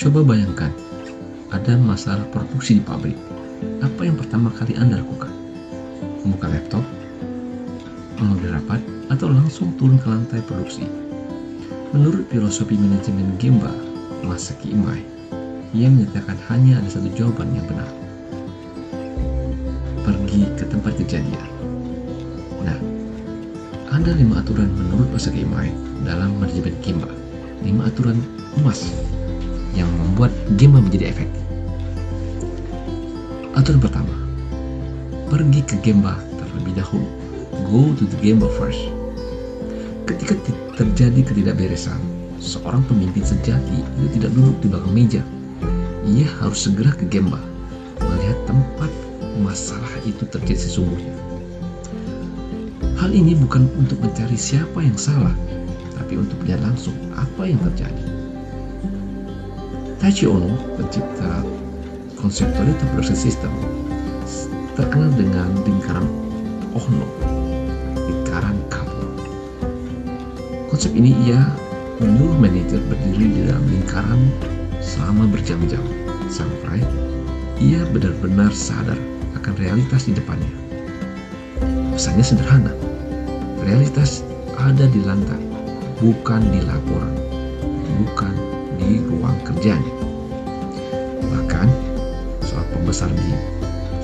Coba bayangkan, ada masalah produksi di pabrik. Apa yang pertama kali Anda lakukan? Membuka laptop, mengambil rapat, atau langsung turun ke lantai produksi? Menurut filosofi manajemen Gemba, Masaki Imai, ia menyatakan hanya ada satu jawaban yang benar. Pergi ke tempat kejadian. Nah, ada 5 aturan menurut Masaki Imai dalam manajemen Gemba. 5 aturan emas yang membuat Gemba menjadi efektif. Aturan pertama, pergi ke Gemba terlebih dahulu. Go to the Gemba first. Ketika terjadi ketidakberesan, seorang pemimpin sejati itu tidak duduk di belakang meja. Ia harus segera ke Gemba, melihat tempat masalah itu terjadi sesungguhnya. Hal ini bukan untuk mencari siapa yang salah, tapi untuk melihat langsung apa yang terjadi. Taiichi Ohno, pencipta konseptualitas production system, terkenal dengan lingkaran Ohno, lingkaran kapur. Konsep ini ia menyuruh manajer berdiri di dalam lingkaran selama berjam-jam sampai ia benar-benar sadar akan realitas di depannya. Pesannya sederhana, realitas ada di lantai, bukan di laporan, bukan di ruang kerjanya. Bahkan seorang pembesar di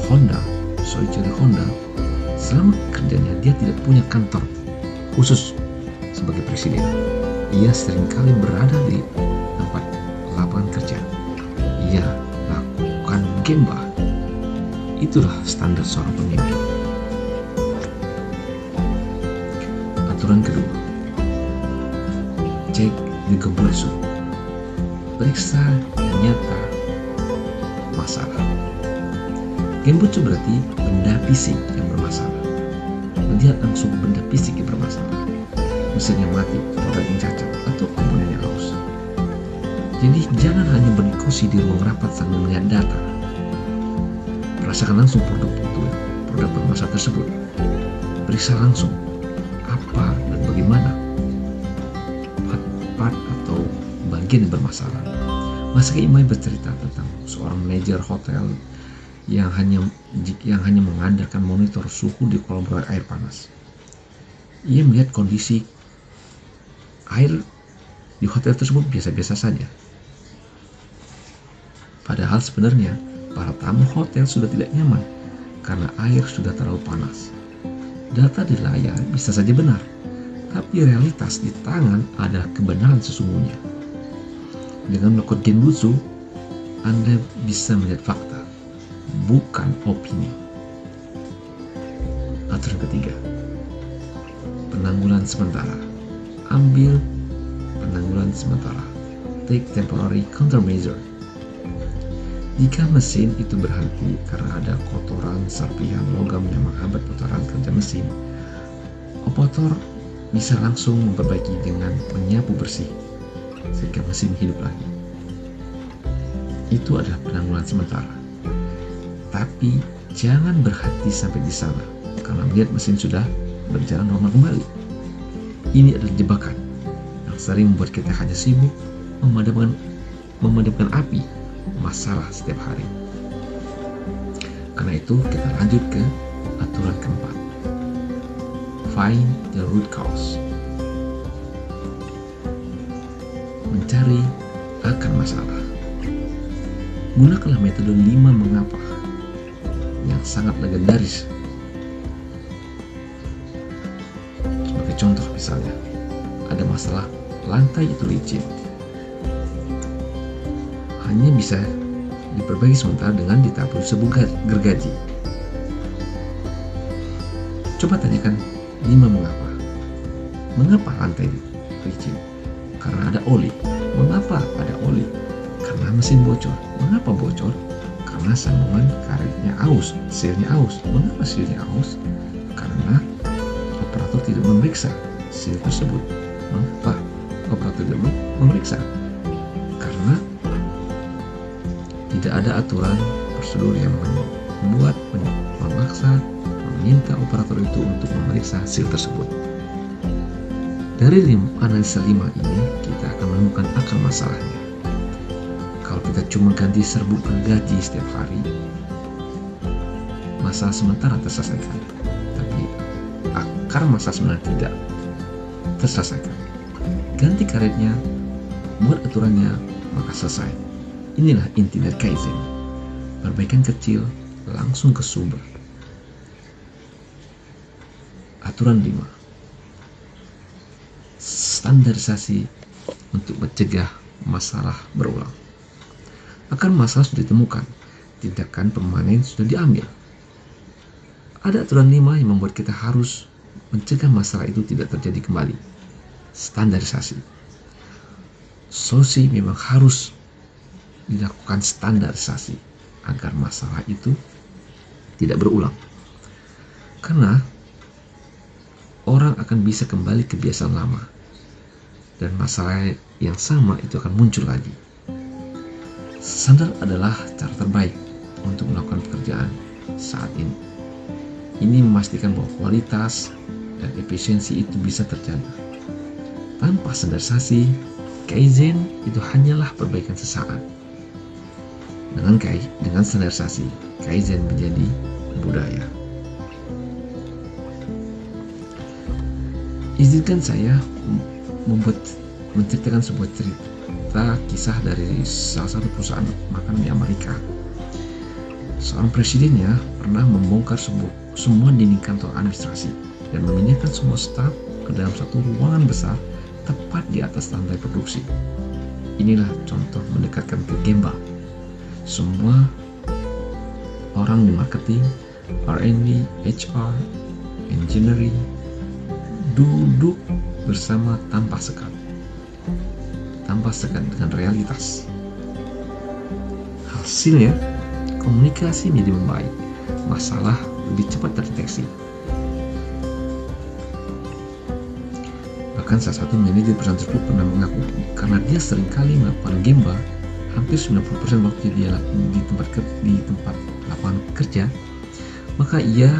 Honda, Soichiro Honda, selama kerjanya dia tidak punya kantor khusus sebagai presiden. Ia seringkali berada di tempat lapangan kerja. Ia lakukan Gemba. Itulah standar seorang pemimpin. Aturan kedua, cek di Genbutsu. Periksa nyata masalah. Genbutsu berarti benda fisik yang bermasalah. Melihat langsung benda fisik yang bermasalah. Mesin yang mati, produk yang cacat, atau komponen yang haus. Jadi jangan hanya berdiskusi di ruang rapat sambil melihat data. Rasakan langsung produk bermasalah tersebut. Periksa langsung apa dan bagaimana part atau bagian yang bermasalah. Masaki Imai bercerita tentang seorang manajer hotel yang hanya mengandalkan monitor suhu di kolam air panas. Ia melihat kondisi air di hotel tersebut biasa-biasa saja. Padahal sebenarnya para tamu hotel sudah tidak nyaman karena air sudah terlalu panas. Data di layar bisa saja benar, tapi realitas di tangan adalah kebenaran sesungguhnya. Dengan melakukan Genbutsu, Anda bisa melihat fakta, bukan opini. Aturan ketiga, penanggulan sementara. Ambil penanggulan sementara. Take temporary countermeasure. Jika mesin itu berhenti karena ada kotoran, serpihan logam yang menghambat putaran kerja mesin, operator bisa langsung memperbaiki dengan menyapu bersih sehingga mesin hidup lagi. Itu adalah penanggulan sementara. Tapi jangan berhenti sampai di sana karena melihat mesin sudah berjalan normal kembali. Ini adalah jebakan yang sering membuat kita hanya sibuk memadamkan api masalah setiap hari. Karena itu kita lanjut ke aturan keempat. Find the root cause. Mencari akar masalah. Gunakanlah metode 5 mengapa yang sangat legendaris. Sebagai contoh misalnya, ada masalah lantai itu licin. Hanya bisa diperbaiki sementara dengan ditabur sebuah gergaji. Coba tanyakan 5 mengapa. Mengapa lantai licin? Karena ada oli. Mengapa ada oli? Karena mesin bocor. Mengapa bocor? Karena sambungan karetnya aus, sealnya aus. Mengapa sealnya aus? Karena operator tidak memeriksa seal tersebut. Mengapa operator tidak memeriksa? Karena tidak ada aturan prosedur yang membuat memaksa meminta operator itu untuk memeriksa seal tersebut. Dari analisa 5 ini kita akan menemukan akar masalahnya. Kalau Kalau kita cuma ganti serbuk gaji setiap hari, masalah sementara terselesaikan, tapi akar masalah sebenarnya tidak terselesaikan. Ganti karetnya, buat aturannya, maka selesai. Inilah inti dari Kaizen. Perbaikan kecil langsung ke sumber. Aturan 5. Standarisasi untuk mencegah masalah berulang. Akar masalah sudah ditemukan, tindakan permanen sudah diambil. Ada aturan 5 yang membuat kita harus mencegah masalah itu tidak terjadi kembali. Standarisasi. Solusi memang harus dilakukan standarisasi agar masalah itu tidak berulang. Karena orang akan bisa kembali ke kebiasaan lama dan masalah yang sama itu akan muncul lagi. Standar adalah cara terbaik untuk melakukan pekerjaan saat ini. Ini memastikan bahwa kualitas dan efisiensi itu bisa terjaga. Tanpa standarisasi, Kaizen itu hanyalah perbaikan sesaat. Dengan standarisasi, Kaizen menjadi budaya. Izinkan saya menceritakan sebuah cerita kisah dari salah satu perusahaan makanan di Amerika. Seorang presidennya pernah membongkar semua dinding kantor administrasi dan memindahkan semua staf ke dalam satu ruangan besar tepat di atas lantai produksi. Inilah contoh mendekatkan ke Gemba. Semua orang di marketing, R&D, HR, engineering duduk bersama tanpa sekat dengan realitas. Hasilnya, komunikasi menjadi membaik, masalah lebih cepat terdeteksi. Bahkan salah satu manajer perusahaan tersebut pernah mengaku karena dia seringkali melakukan Gemba, hampir 90% waktu dia di tempat lapangan kerja, maka ia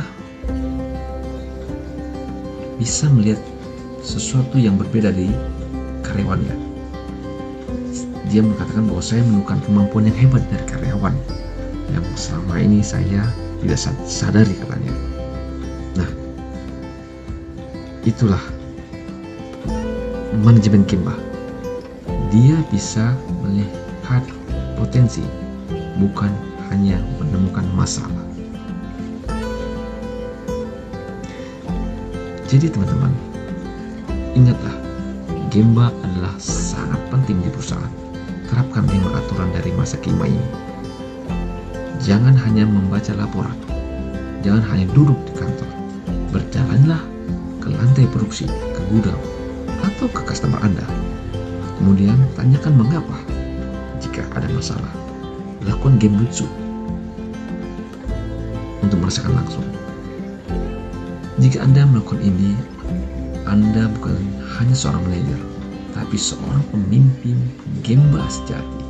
bisa melihat sesuatu yang berbeda dari karyawannya. Dia mengatakan bahwa saya menemukan kemampuan yang hebat dari karyawan yang selama ini saya tidak sadari, katanya. Nah, itulah manajemen Gemba. Dia bisa melihat potensi, bukan hanya menemukan masalah. Jadi teman-teman, ingatlah, Gemba adalah sangat penting di perusahaan. Terapkan 5 aturan dari masa Gemba ini. Jangan hanya membaca laporan, jangan hanya duduk di kantor. Berjalanlah ke lantai produksi, ke gudang, atau ke customer Anda. Kemudian tanyakan mengapa. Jika ada masalah, lakukan Genbutsu untuk merasakan langsung. Jika Anda melakukan ini, Anda bukan hanya seorang manajer, tapi seorang pemimpin Gemba sejati.